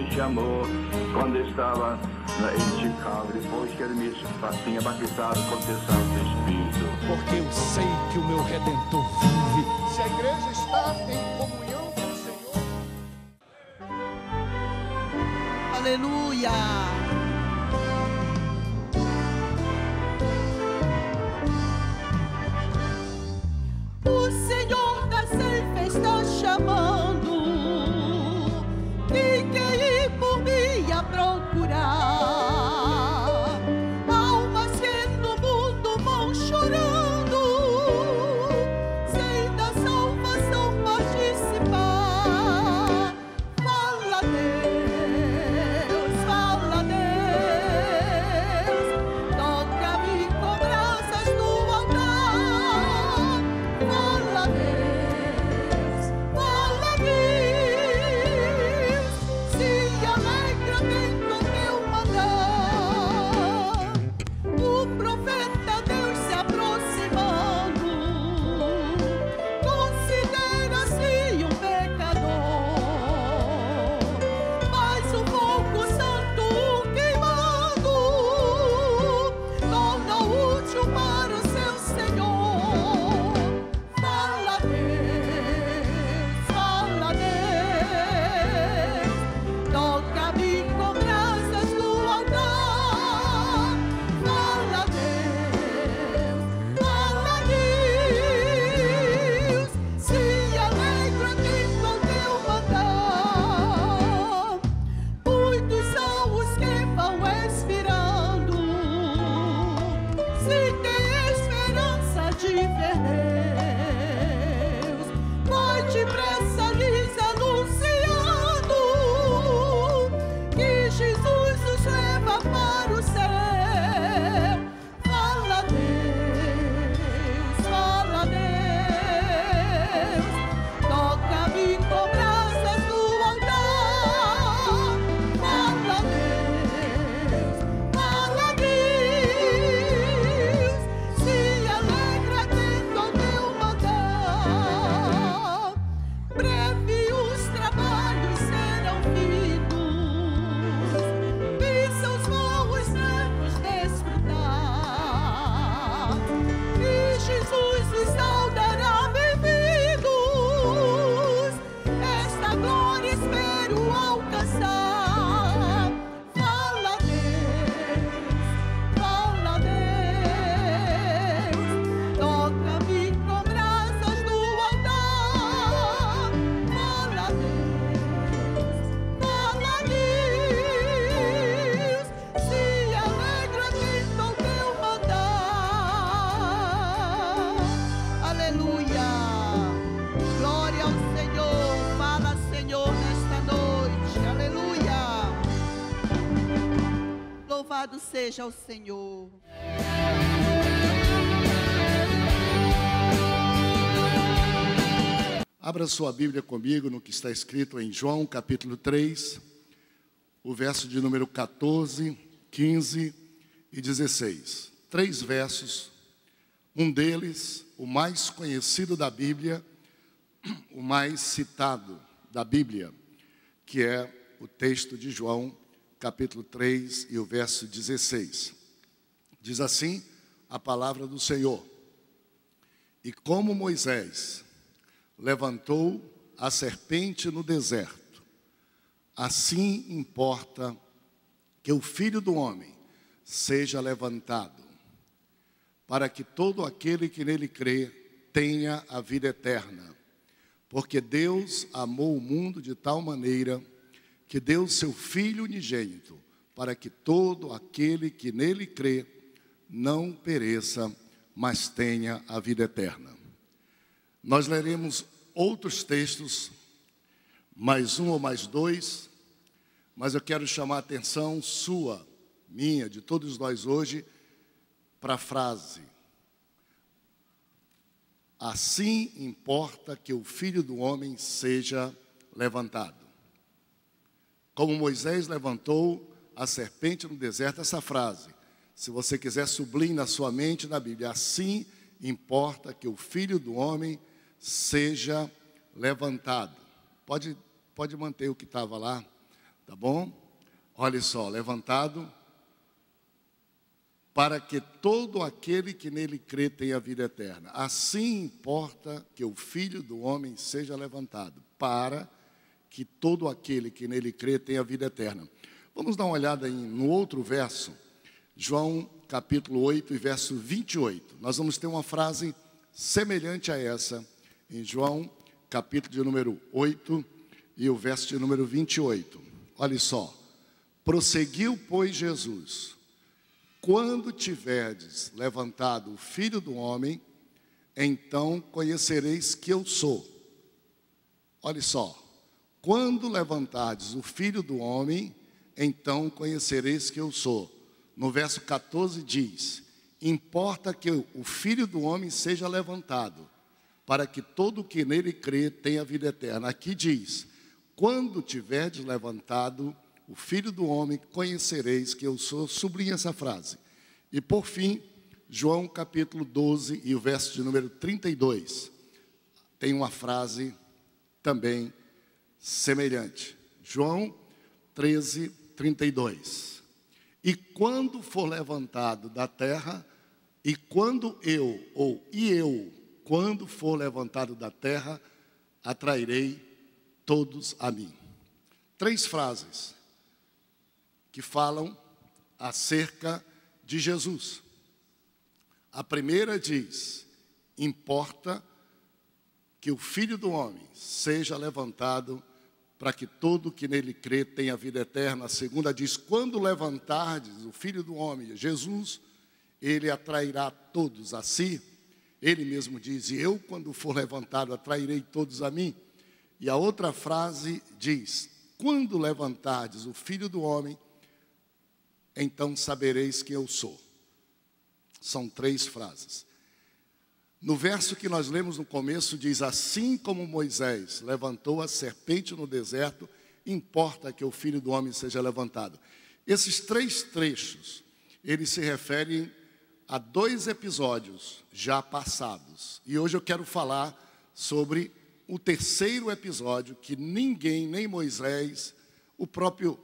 me chamou quando estava em Chicago, depois que ele me tinha batizado com o Santo Espírito. Porque eu sei que o meu Redentor vive. Se a igreja está em comunhão com o Senhor. Aleluia! O Senhor da ceifa está chamando quem quer ir por mim a procurar. Almas que no mundo vão chorando, sem da salvação participar. Fala Deus, toca-me com brasas no altar. Fala Deus, se alegra bem com teu mandar. O profeta Deus se aproximando, considera-se um pecador, mas o fogo santo queimando torna útil para o seu Senhor. Fala Deus, toca-me com brasas no altar. Fala Deus, se alegra quem com teu mandar. Muitos são os que vão expirando, se tem esperança de ver Deus, vai depressa lhes anunciando que Jesus os leva para o céu. Fala Deus, toca-me com brasas no altar. Fala Deus, se alegra quem com teu mandar. Breve os trabalhos serão fitos, bênçãos vão os servos desfrutar, e Jesus os saudará bem-vindos. Esta glória espero alcançar. Fala Deus, toca-me com brasas no altar. Fala Deus, se alegra quem com teu mandar. Aleluia, glória ao Senhor. Fala Senhor nesta noite, aleluia. Louvado seja o Senhor. Abra sua Bíblia comigo no que está escrito em João capítulo 3, o verso de número 14, 15 e 16. 3 versos, um deles, o mais conhecido da Bíblia, o mais citado da Bíblia, que é o texto de João capítulo 3 e o verso 16. Diz assim a palavra do Senhor: e como Moisés levantou a serpente no deserto, assim importa que o Filho do Homem seja levantado, para que todo aquele que nele crê tenha a vida eterna. Porque Deus amou o mundo de tal maneira que deu seu Filho unigênito, para que todo aquele que nele crê não pereça, mas tenha a vida eterna. Nós leremos outros textos, mais um ou mais dois, mas eu quero chamar a atenção sua, minha, de todos nós hoje, para a frase: assim importa que o Filho do Homem seja levantado. Como Moisés levantou a serpente no deserto, essa frase, se você quiser, sublinhe na sua mente, na Bíblia: assim importa que o Filho do Homem seja levantado. Pode manter o que estava lá, Tá bom? Olha só, levantado para que todo aquele que nele crê tenha vida eterna. Assim importa que o Filho do Homem seja levantado, para que todo aquele que nele crê tenha vida eterna. Vamos dar uma olhada no outro verso, João capítulo 8 e verso 28. Nós vamos ter uma frase semelhante a essa, em João capítulo de número 8 e o verso de número 28. Olha só. Prosseguiu, pois, Jesus: quando tiverdes levantado o Filho do Homem, então conhecereis que eu sou. Olha só. Quando levantardes o Filho do Homem, então conhecereis que eu sou. No verso 14 diz: importa que o Filho do Homem seja levantado, para que todo o que nele crê tenha vida eterna. Aqui diz: quando tiverdes levantado o Filho do Homem, conhecereis que eu sou. Sublinha essa frase. E por fim, João capítulo 12 e o verso de número 32. Tem uma frase também semelhante. João 13, 32. E quando for levantado da terra, e quando quando for levantado da terra, atrairei todos a mim. 3 frases que falam acerca de Jesus. A primeira diz: importa que o Filho do Homem seja levantado para que todo que nele crê tenha vida eterna. A segunda diz: quando levantardes o Filho do Homem, Jesus, ele atrairá todos a si. Ele mesmo diz: e eu, quando for levantado, atrairei todos a mim. E a outra frase diz: quando levantardes o Filho do Homem, então sabereis que eu sou. São 3 frases. No verso que nós lemos no começo diz: assim como Moisés levantou a serpente no deserto, importa que o Filho do Homem seja levantado. Esses 3 trechos, eles se referem a 2 episódios já passados. E hoje eu quero falar sobre o 3º episódio, que ninguém, nem Moisés, o próprio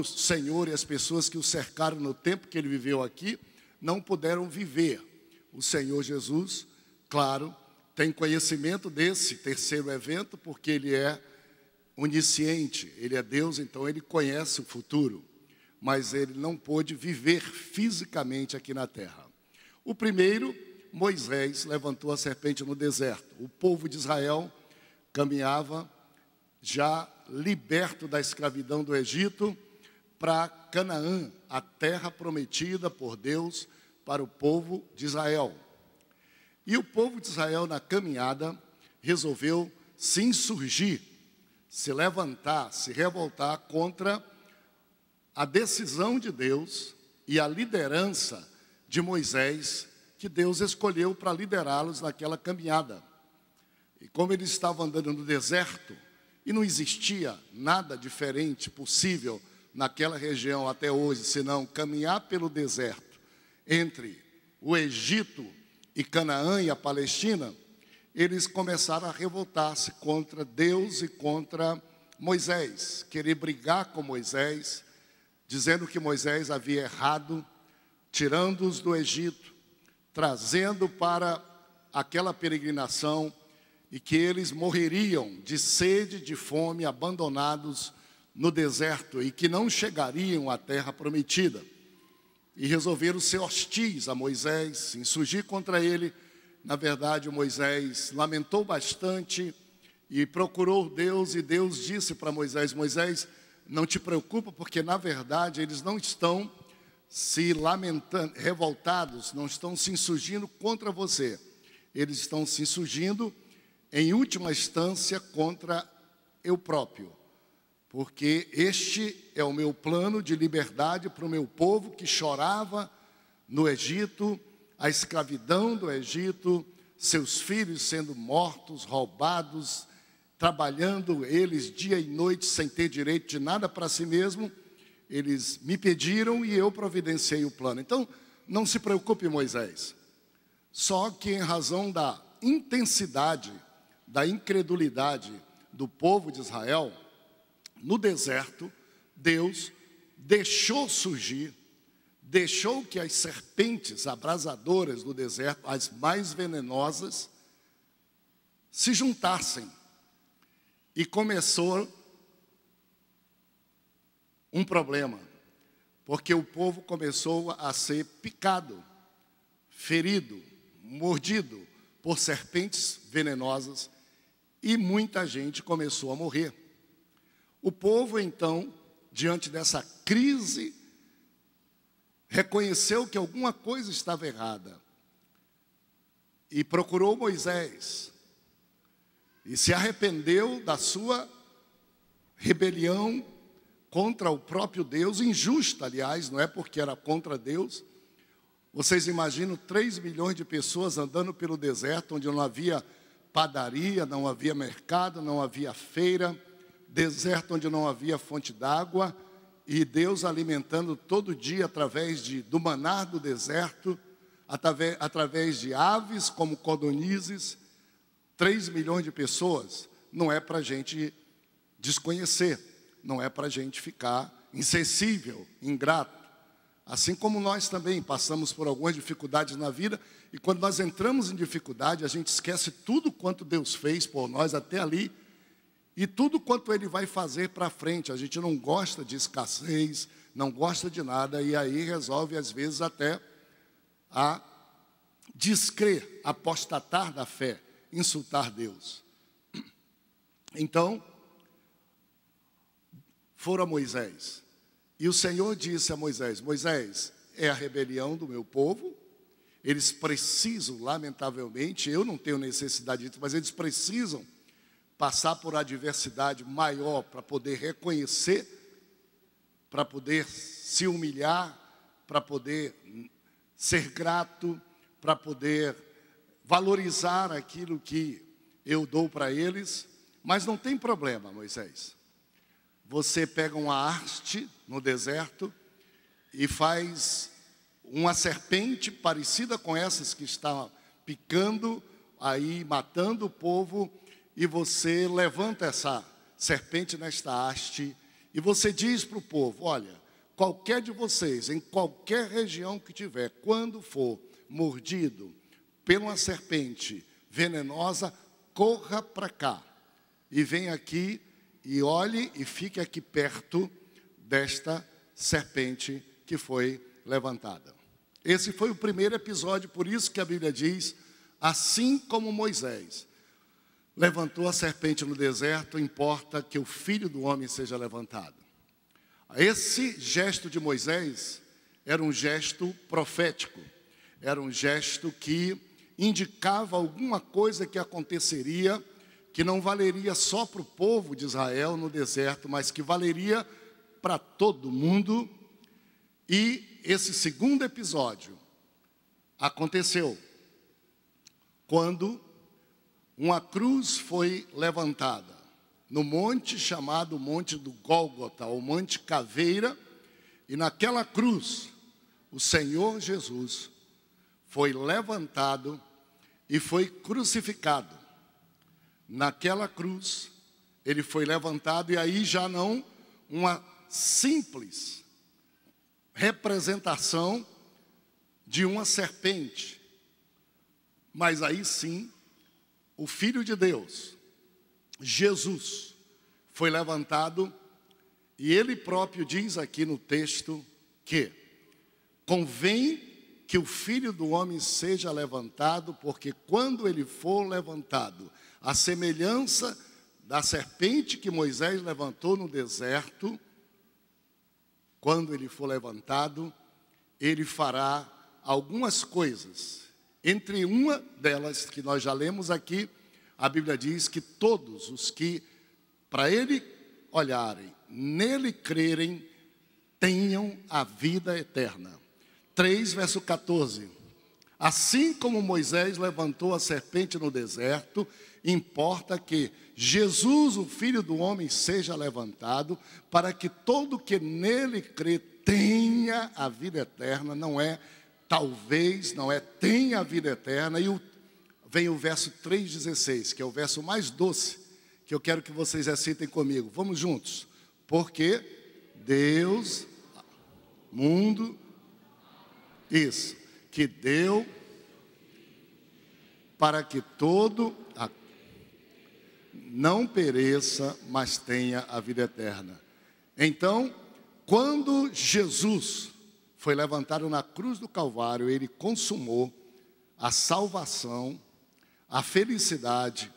Senhor e as pessoas que o cercaram no tempo que ele viveu aqui, não puderam viver. O Senhor Jesus, claro, tem conhecimento desse 3º evento, porque ele é onisciente, ele é Deus, então ele conhece o futuro, mas ele não pôde viver fisicamente aqui na terra. O primeiro, Moisés levantou a serpente no deserto. O povo de Israel caminhava já liberto da escravidão do Egito para Canaã, a terra prometida por Deus para o povo de Israel. E o povo de Israel, na caminhada, resolveu se insurgir, se levantar, se revoltar contra a decisão de Deus e a liderança de Moisés, que Deus escolheu para liderá-los naquela caminhada. E como eles estavam andando no deserto, e não existia nada diferente possível naquela região até hoje, senão caminhar pelo deserto entre o Egito e Canaã e a Palestina, eles começaram a revoltar-se contra Deus e contra Moisés, querer brigar com Moisés, dizendo que Moisés havia errado, tirando-os do Egito, trazendo para aquela peregrinação, e que eles morreriam de sede, de fome, abandonados no deserto, e que não chegariam à terra prometida. E resolveram ser hostis a Moisés, se insurgir contra ele. Na verdade, Moisés lamentou bastante e procurou Deus, e Deus disse para Moisés: Moisés, não te preocupa, porque na verdade eles não estão se lamentando, revoltados, não estão se insurgindo contra você. Eles estão se insurgindo, em última instância, contra eu próprio. Porque este é o meu plano de liberdade para o meu povo que chorava no Egito, a escravidão do Egito, seus filhos sendo mortos, roubados, trabalhando eles dia e noite sem ter direito de nada para si mesmo. Eles me pediram e eu providenciei o plano. Então, não se preocupe, Moisés. Só que em razão da intensidade, da incredulidade do povo de Israel, no deserto, Deus deixou surgir, deixou que as serpentes abrasadoras do deserto, as mais venenosas, se juntassem. E começou um problema, porque o povo começou a ser picado, ferido, mordido por serpentes venenosas, e muita gente começou a morrer. O povo, então, diante dessa crise, reconheceu que alguma coisa estava errada e procurou Moisés e se arrependeu da sua rebelião contra o próprio Deus, injusta, aliás, não é porque era contra Deus. Vocês imaginam 3 milhões de pessoas andando pelo deserto, onde não havia padaria, não havia mercado, não havia feira, deserto onde não havia fonte d'água, e Deus alimentando todo dia através do maná do deserto, através de aves como codornizes. 3 milhões de pessoas, não é para a gente desconhecer, não é para a gente ficar insensível, ingrato. Assim como nós também passamos por algumas dificuldades na vida, e quando nós entramos em dificuldade, a gente esquece tudo quanto Deus fez por nós até ali, e tudo quanto Ele vai fazer para frente. A gente não gosta de escassez, não gosta de nada, e aí resolve às vezes até a descrer, apostatar da fé, insultar Deus. Então, foram a Moisés, e o Senhor disse a Moisés: Moisés, é a rebelião do meu povo, eles precisam, lamentavelmente, eu não tenho necessidade disso, mas eles precisam passar por adversidade maior para poder reconhecer, para poder se humilhar, para poder ser grato, para poder valorizar aquilo que eu dou para eles. Mas não tem problema, Moisés. Você pega uma haste no deserto e faz uma serpente parecida com essas que está picando aí, matando o povo, e você levanta essa serpente nesta haste e você diz para o povo: olha, qualquer de vocês, em qualquer região que tiver, quando for mordido por uma serpente venenosa, corra para cá e vem aqui e olhe e fique aqui perto desta serpente que foi levantada. Esse foi o primeiro episódio, por isso que a Bíblia diz: assim como Moisés levantou a serpente no deserto, importa que o Filho do Homem seja levantado. Esse gesto de Moisés era um gesto profético, era um gesto que indicava alguma coisa que aconteceria, que não valeria só para o povo de Israel no deserto, mas que valeria para todo mundo. E esse segundo episódio aconteceu quando uma cruz foi levantada no monte chamado Monte do Gólgota, ou Monte Caveira, e naquela cruz o Senhor Jesus foi levantado e foi crucificado. Naquela cruz ele foi levantado, e aí já não uma simples representação de uma serpente, mas aí sim o Filho de Deus, Jesus, foi levantado, e Ele próprio diz aqui no texto que convém que o Filho do Homem seja levantado, porque quando Ele for levantado, a semelhança da serpente que Moisés levantou no deserto, quando Ele for levantado, Ele fará algumas coisas. Entre uma delas, que nós já lemos aqui, a Bíblia diz que todos os que para Ele olharem, nele crerem, tenham a vida eterna. 3, verso 14. Assim como Moisés levantou a serpente no deserto, importa que Jesus, o Filho do Homem, seja levantado, para que todo que nele crê tenha a vida eterna. Não é talvez, não é tenha a vida eterna. E vem o verso 3,16, que é o verso mais doce, que eu quero que vocês recitem comigo. Vamos juntos. Porque Deus, mundo, isso, que deu para que todo não pereça, mas tenha a vida eterna. Então, quando Jesus foi levantado na cruz do Calvário, ele consumou a salvação, a felicidade,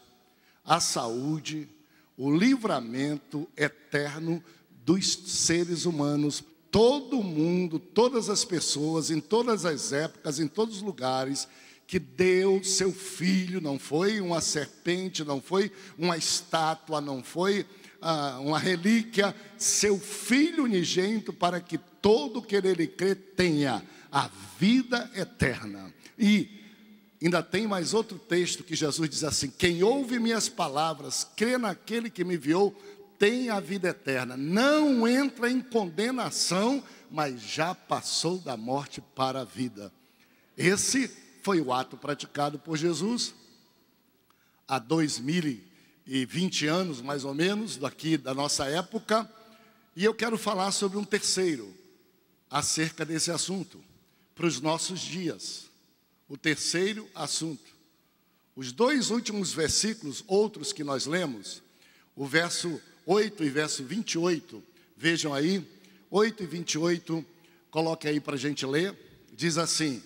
a saúde, o livramento eterno dos seres humanos. Todo mundo, todas as pessoas, em todas as épocas, em todos os lugares, que deu seu filho, não foi uma serpente, não foi uma estátua, não foi uma relíquia, seu filho unigênito, para que todo que nele crê tenha a vida eterna. E ainda tem mais outro texto que Jesus diz assim: quem ouve minhas palavras, crê naquele que me enviou, tem a vida eterna, não entra em condenação, mas já passou da morte para a vida. Esse foi o ato praticado por Jesus há 2020 anos, mais ou menos, daqui da nossa época. E eu quero falar sobre um terceiro, acerca desse assunto, para os nossos dias. O terceiro assunto. Os dois últimos versículos, outros que nós lemos, o verso 8 e verso 28, vejam aí, 8 e 28, coloque aí para a gente ler, diz assim: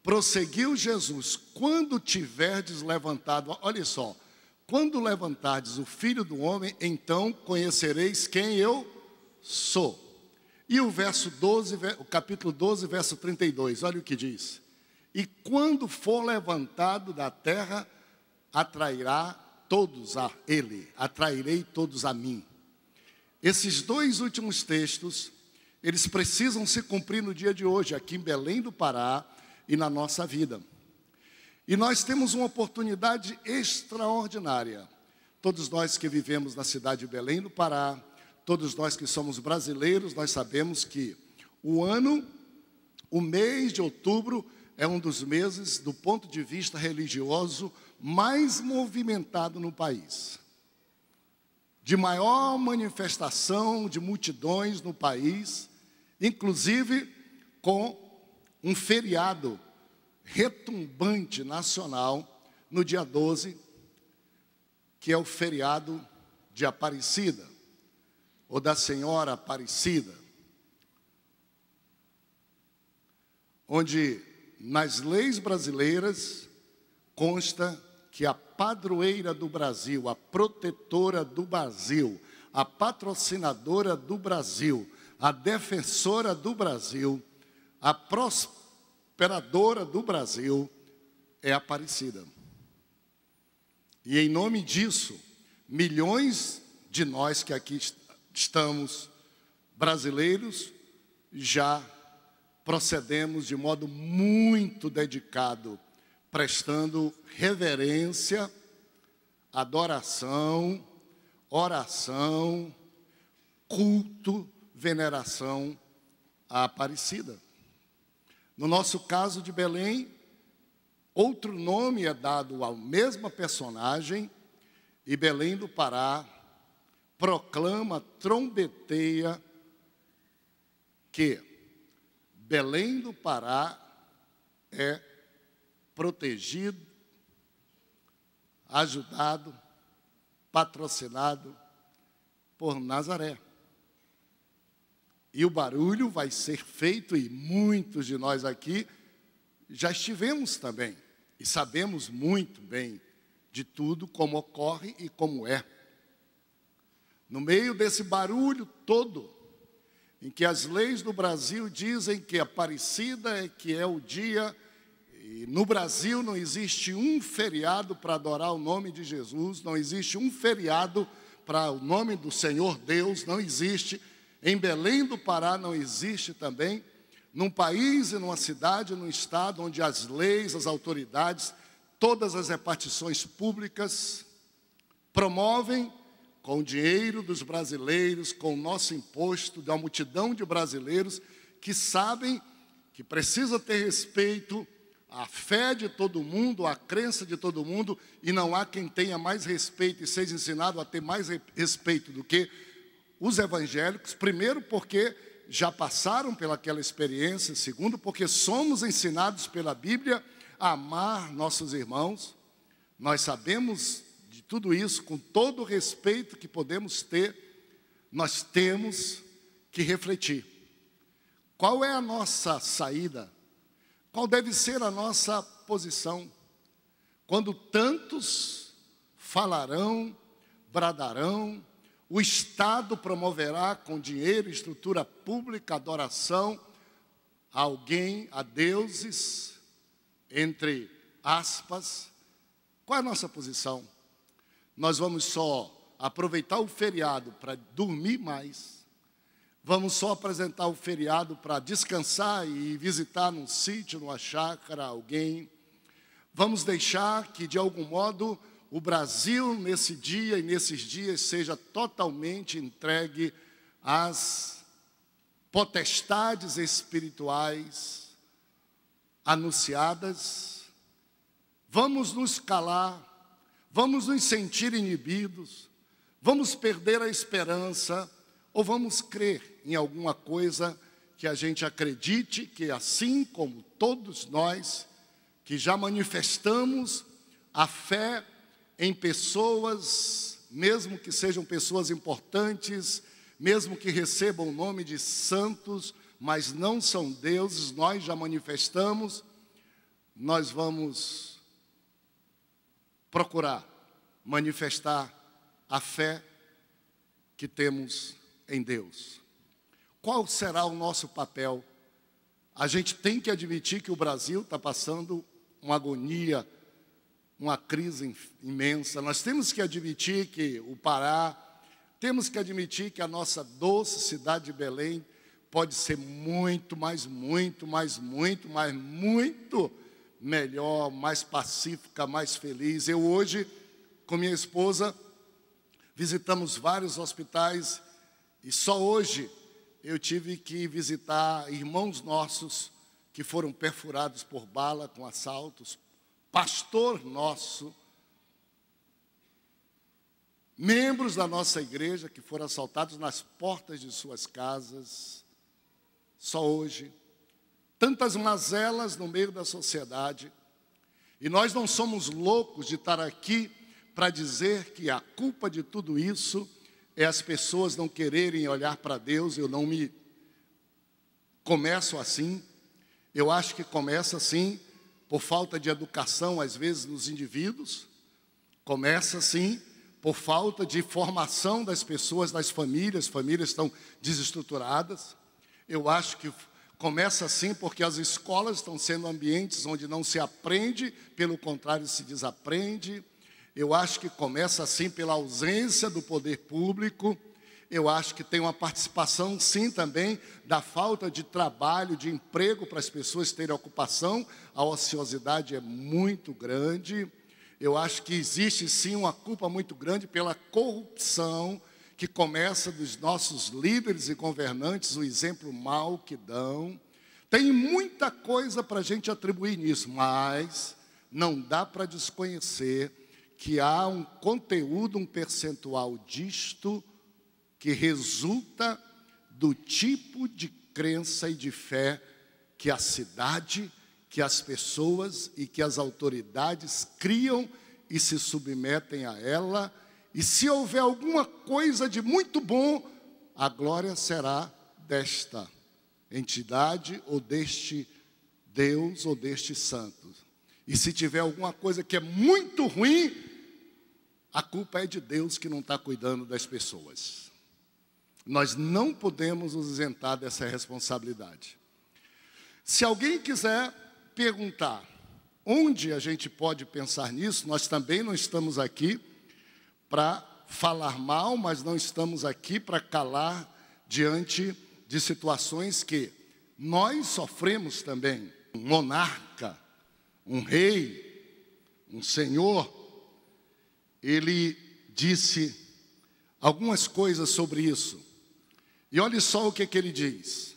prosseguiu Jesus, quando tiverdes levantado, olha só, quando levantardes o Filho do Homem, então conhecereis quem eu sou. E o verso 12, o capítulo 12, verso 32, olha o que diz: e quando for levantado da terra, atrairá todos a ele, atrairei todos a mim. Esses dois últimos textos, eles precisam se cumprir no dia de hoje, aqui em Belém do Pará e na nossa vida. E nós temos uma oportunidade extraordinária. Todos nós que vivemos na cidade de Belém do Pará, todos nós que somos brasileiros, nós sabemos que o mês de outubro é um dos meses, do ponto de vista religioso, mais movimentado no país. De maior manifestação de multidões no país, inclusive com um feriado retumbante nacional no dia 12, que é o feriado de Aparecida, ou da Senhora Aparecida, onde nas leis brasileiras consta que a padroeira do Brasil, a protetora do Brasil, a patrocinadora do Brasil, a defensora do Brasil, a prosperadora do Brasil é Aparecida. E em nome disso, milhões de nós que aqui estamos, brasileiros, já procedemos de modo muito dedicado, prestando reverência, adoração, oração, culto, veneração à Aparecida. No nosso caso de Belém, outro nome é dado à mesma personagem, e Belém do Pará proclama, trombeteia, que Belém do Pará é protegido, ajudado, patrocinado por Nazaré. E o barulho vai ser feito, e muitos de nós aqui já estivemos também, e sabemos muito bem de tudo como ocorre e como é. No meio desse barulho todo, em que as leis do Brasil dizem que Aparecida é que é o dia, e no Brasil não existe um feriado para adorar o nome de Jesus, não existe um feriado para o nome do Senhor Deus, não existe. Em Belém do Pará não existe também. Num país e numa cidade, num estado onde as leis, as autoridades, todas as repartições públicas promovem com o dinheiro dos brasileiros, com o nosso imposto, da multidão de brasileiros que sabem que precisa ter respeito à fé de todo mundo, à crença de todo mundo, e não há quem tenha mais respeito e seja ensinado a ter mais respeito do que os evangélicos, primeiro porque já passaram pelaquela experiência, segundo porque somos ensinados pela Bíblia a amar nossos irmãos. Nós sabemos de tudo isso, com todo o respeito que podemos ter, nós temos que refletir. Qual é a nossa saída? Qual deve ser a nossa posição? Quando tantos falarão, bradarão, o Estado promoverá com dinheiro, estrutura pública, adoração a alguém, a deuses, entre aspas. Qual é a nossa posição? Nós vamos só aproveitar o feriado para dormir mais? Vamos só apresentar o feriado para descansar e visitar num sítio, numa chácara, alguém? Vamos deixar que, de algum modo, o Brasil, nesse dia e nesses dias, seja totalmente entregue às potestades espirituais anunciadas? Vamos nos calar? Vamos nos sentir inibidos? Vamos perder a esperança? Ou vamos crer em alguma coisa que a gente acredite que, assim como todos nós que já manifestamos a fé em pessoas, mesmo que sejam pessoas importantes, mesmo que recebam o nome de santos, mas não são deuses, nós já manifestamos, nós vamos procurar manifestar a fé que temos em Deus. Qual será o nosso papel? A gente tem que admitir que o Brasil está passando uma agonia, uma crise imensa. Nós temos que admitir que o Pará, temos que admitir que a nossa doce cidade de Belém pode ser muito melhor, mais pacífica, mais feliz. Eu hoje, com minha esposa, visitamos vários hospitais e só hoje eu tive que visitar irmãos nossos que foram perfurados por bala com assaltos, pastor nosso, membros da nossa igreja que foram assaltados nas portas de suas casas, só hoje. Tantas mazelas no meio da sociedade, e nós não somos loucos de estar aqui para dizer que a culpa de tudo isso é as pessoas não quererem olhar para Deus. Eu não me começo assim, eu acho que começa assim por falta de educação, às vezes, nos indivíduos. Começa assim por falta de formação das pessoas, das famílias. Famílias estão desestruturadas. Eu acho que começa assim porque as escolas estão sendo ambientes onde não se aprende, pelo contrário, se desaprende. Eu acho que começa assim pela ausência do poder público. Eu acho que tem uma participação, sim, também da falta de trabalho, de emprego para as pessoas terem ocupação. A ociosidade é muito grande. Eu acho que existe, sim, uma culpa muito grande pela corrupção que começa dos nossos líderes e governantes, o exemplo mau que dão. Tem muita coisa para a gente atribuir nisso, mas não dá para desconhecer que há um conteúdo, um percentual disto que resulta do tipo de crença e de fé que a cidade, que as pessoas e que as autoridades criam e se submetem a ela. E se houver alguma coisa de muito bom, a glória será desta entidade ou deste Deus ou deste santo. E se tiver alguma coisa que é muito ruim, a culpa é de Deus que não está cuidando das pessoas. Nós não podemos nos isentar dessa responsabilidade. Se alguém quiser perguntar onde a gente pode pensar nisso, nós também não estamos aqui para falar mal, mas não estamos aqui para calar diante de situações que nós sofremos também. Um monarca, um rei, um senhor, ele disse algumas coisas sobre isso. E olha só o que ele diz.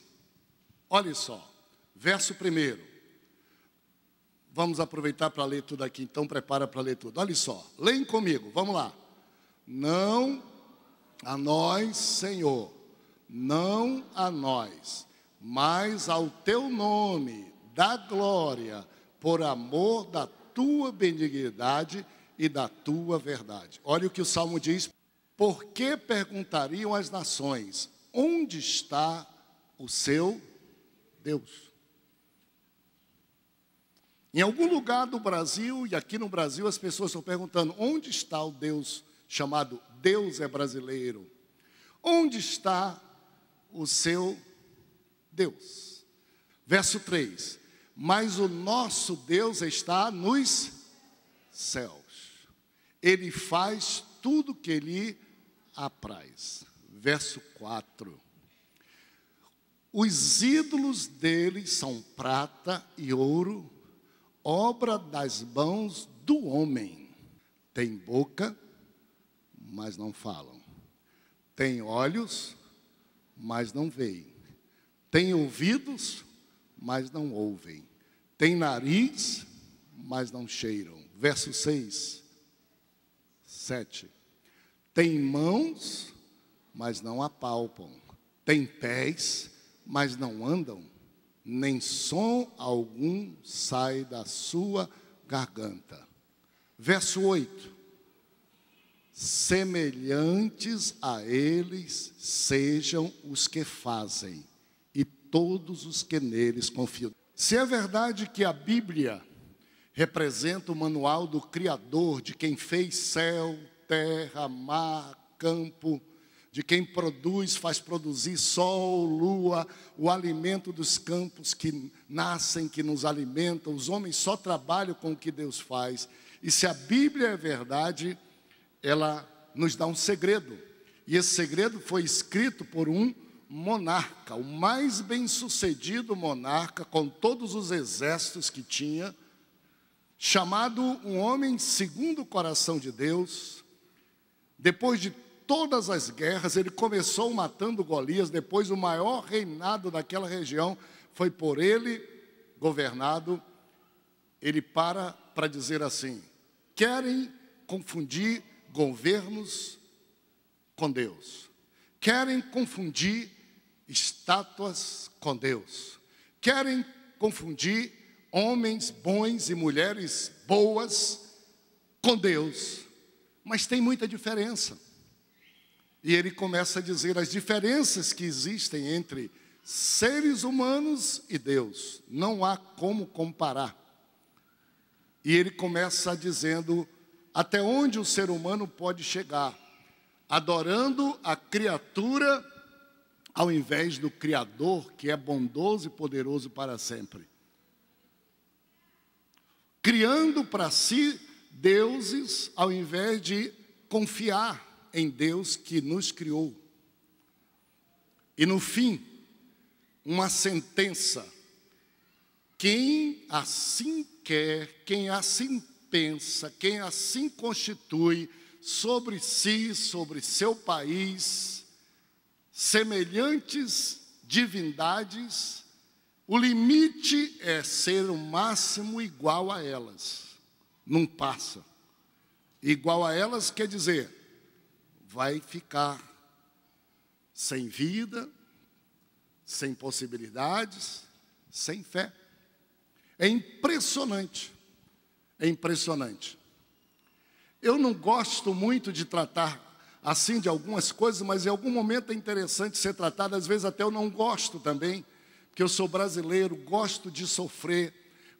Olha só, verso 1. Vamos aproveitar para ler tudo aqui, então prepara para ler tudo. Olha só, leem comigo, vamos lá. Não a nós, Senhor, não a nós, mas ao teu nome, da glória, por amor da tua benignidade e da tua verdade. Olha o que o Salmo diz: por que perguntariam as nações, onde está o seu Deus? Em algum lugar do Brasil, e aqui no Brasil as pessoas estão perguntando, onde está o Deus chamado Deus é brasileiro? Onde está o seu Deus? Verso 3, mas o nosso Deus está nos céus. Ele faz tudo que lhe apraz. Verso 4, os ídolos dele são prata e ouro, obra das mãos do homem. Tem boca, mas não falam. Tem olhos, mas não veem. Tem ouvidos, mas não ouvem. Tem nariz, mas não cheiram. Verso 6, 7. Tem mãos, mas não apalpam. Tem pés, mas não andam. Nem som algum sai da sua garganta. Verso 8. Semelhantes a eles sejam os que fazem, e todos os que neles confiam. Se é verdade que a Bíblia representa o manual do Criador, de quem fez céu, terra, mar, campo, de quem produz, faz produzir sol, lua, o alimento dos campos que nascem, que nos alimentam. Os homens só trabalham com o que Deus faz. E se a Bíblia é verdade, ela nos dá um segredo. E esse segredo foi escrito por um monarca, o mais bem-sucedido monarca, com todos os exércitos que tinha, chamado um homem segundo o coração de Deus. Depois de todas as guerras, ele começou matando Golias. Depois o maior reinado daquela região foi por ele governado. Ele para dizer assim: querem confundir governos com Deus, querem confundir estátuas com Deus, querem confundir homens bons e mulheres boas com Deus, mas tem muita diferença. E ele começa a dizer as diferenças que existem entre seres humanos e Deus. Não há como comparar. E ele começa dizendo até onde o ser humano pode chegar, adorando a criatura ao invés do Criador, que é bondoso e poderoso para sempre. Criando para si deuses ao invés de confiar em Deus que nos criou. E no fim, uma sentença: quem assim quer, quem assim pensa, quem assim constitui sobre si, sobre seu país, semelhantes divindades, o limite é ser o máximo igual a elas. Não passa. Igual a elas quer dizer, vai ficar sem vida, sem possibilidades, sem fé. É impressionante. É impressionante. Eu não gosto muito de tratar assim de algumas coisas, mas em algum momento é interessante ser tratado. Às vezes até eu não gosto também, porque eu sou brasileiro, gosto de sofrer,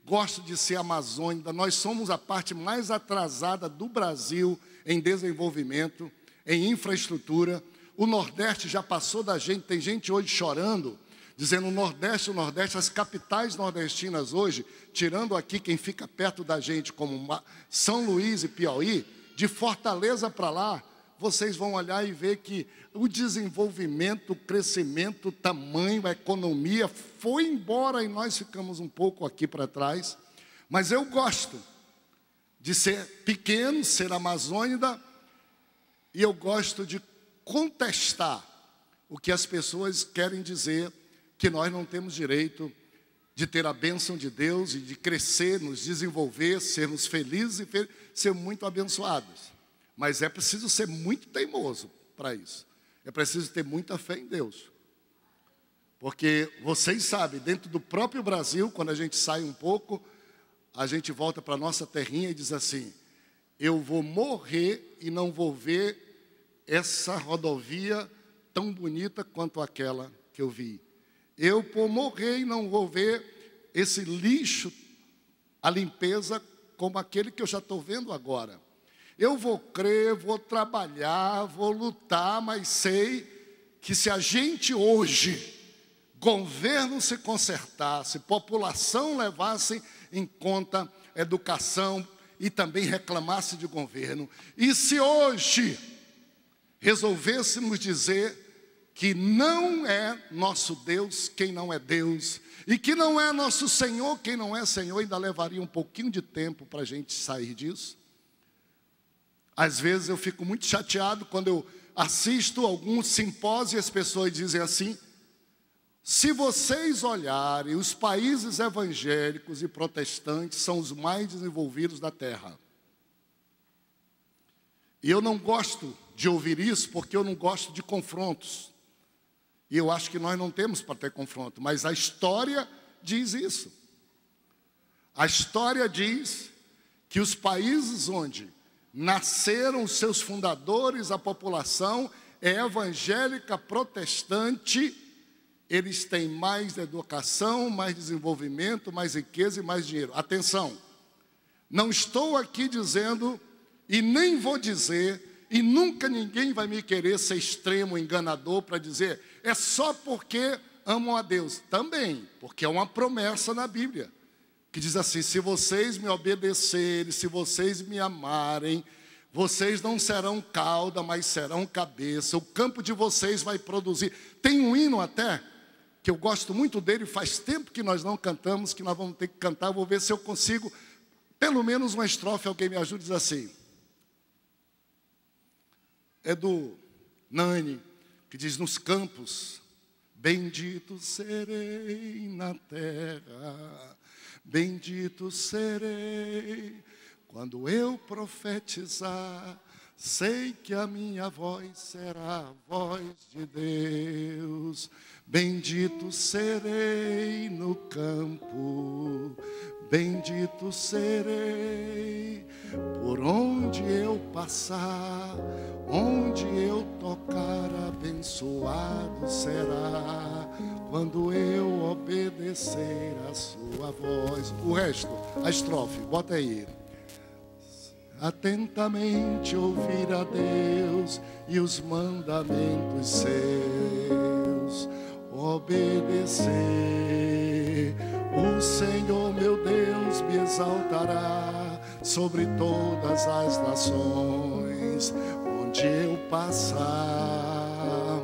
gosto de ser amazônica. Nós somos a parte mais atrasada do Brasil em desenvolvimento, em infraestrutura. O Nordeste já passou da gente. Tem gente hoje chorando, dizendo o Nordeste, as capitais nordestinas hoje, tirando aqui quem fica perto da gente, como São Luís e Piauí, de Fortaleza para lá, vocês vão olhar e ver que o desenvolvimento, o crescimento, o tamanho, a economia foi embora e nós ficamos um pouco aqui para trás. Mas eu gosto de ser pequeno, ser amazônida, e eu gosto de contestar o que as pessoas querem dizer, que nós não temos direito de ter a bênção de Deus e de crescer, nos desenvolver, sermos felizes e ser muito abençoados. Mas é preciso ser muito teimoso para isso. É preciso ter muita fé em Deus. Porque vocês sabem, dentro do próprio Brasil, quando a gente sai um pouco, a gente volta para a nossa terrinha e diz assim: eu vou morrer e não vou ver essa rodovia tão bonita quanto aquela que eu vi. Eu vou morrer e não vou ver esse lixo, a limpeza, como aquele que eu já estou vendo agora. Eu vou crer, vou trabalhar, vou lutar, mas sei que se a gente hoje, governo se consertasse, população levasse em conta educação e também reclamasse de governo, e se hoje resolvêssemos dizer que não é nosso Deus quem não é Deus, e que não é nosso Senhor quem não é Senhor, ainda levaria um pouquinho de tempo para a gente sair disso. Às vezes eu fico muito chateado quando eu assisto alguns simpósios e as pessoas dizem assim: se vocês olharem, os países evangélicos e protestantes são os mais desenvolvidos da terra. E eu não gosto de ouvir isso porque eu não gosto de confrontos. E eu acho que nós não temos para ter confronto, mas a história diz isso. A história diz que os países onde nasceram os seus fundadores, a população é evangélica, protestante, eles têm mais educação, mais desenvolvimento, mais riqueza e mais dinheiro. Atenção, não estou aqui dizendo, e nem vou dizer, e nunca ninguém vai me querer ser extremo, enganador, para dizer, é só porque amam a Deus. Também, porque é uma promessa na Bíblia, que diz assim: se vocês me obedecerem, se vocês me amarem, vocês não serão cauda, mas serão cabeça, o campo de vocês vai produzir. Tem um hino até, que eu gosto muito dele, faz tempo que nós não cantamos, que nós vamos ter que cantar, vou ver se eu consigo, pelo menos uma estrofe, alguém me ajude, diz assim, é do Nani, que diz: nos campos, bendito serei na terra, bendito serei quando eu profetizar, sei que a minha voz será a voz de Deus. Bendito serei no campo, bendito serei por onde eu passar, onde eu tocar, abençoado será quando eu obedecer a sua voz. O resto, a estrofe, bota aí. Atentamente ouvir a Deus e os mandamentos seus, obedecer. O Senhor meu Deus me exaltará sobre todas as nações. Onde eu passar,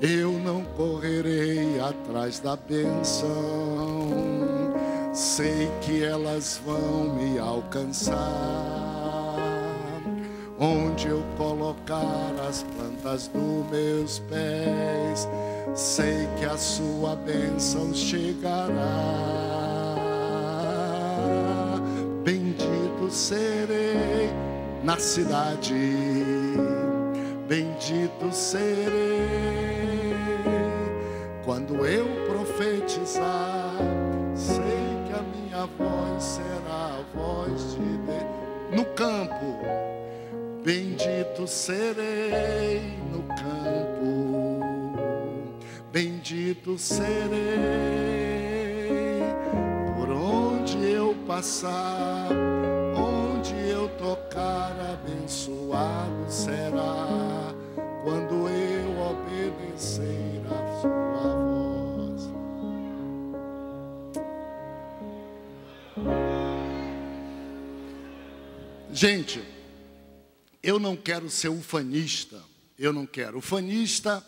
eu não correrei atrás da bênção, sei que elas vão me alcançar. Onde eu colocar as plantas dos meus pés, sei que a sua bênção chegará. Bendito serei na cidade, bendito serei quando eu profetizar, sei que a minha voz será a voz de Deus. No campo, bendito serei no campo, bendito serei por onde eu passar, onde eu tocar, abençoado será quando eu obedecer a sua voz. Gente, eu não quero ser ufanista, eu não quero. Ufanista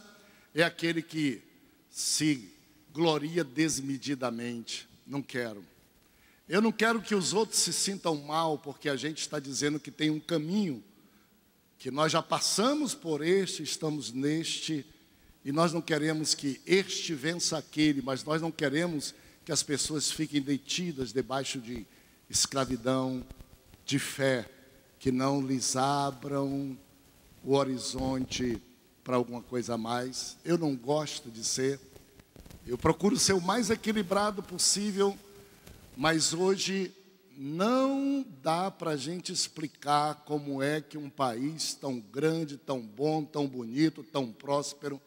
é aquele que se gloria desmedidamente, não quero. Eu não quero que os outros se sintam mal, porque a gente está dizendo que tem um caminho, que nós já passamos por este, estamos neste, e nós não queremos que este vença aquele, mas nós não queremos que as pessoas fiquem detidas debaixo de escravidão, de fé, que não lhes abram o horizonte para alguma coisa a mais. Eu não gosto de ser. Eu procuro ser o mais equilibrado possível, mas hoje não dá para a gente explicar como é que um país tão grande, tão bom, tão bonito, tão próspero,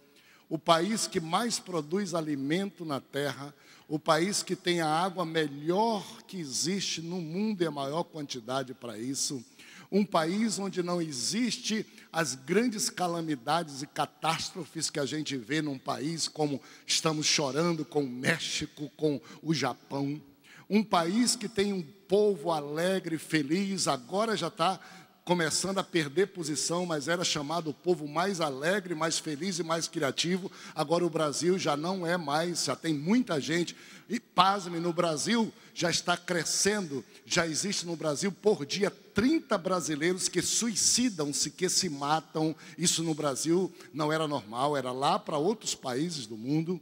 o país que mais produz alimento na terra, o país que tem a água melhor que existe no mundo e a maior quantidade para isso, um país onde não existe as grandes calamidades e catástrofes que a gente vê num país como estamos chorando com o México, com o Japão. Um país que tem um povo alegre, feliz, agora já está começando a perder posição, mas era chamado o povo mais alegre, mais feliz e mais criativo. Agora o Brasil já não é mais, já tem muita gente. E pasme, no Brasil já está crescendo, já existe no Brasil por dia 30 brasileiros que suicidam-se, que se matam. Isso no Brasil não era normal, era lá para outros países do mundo.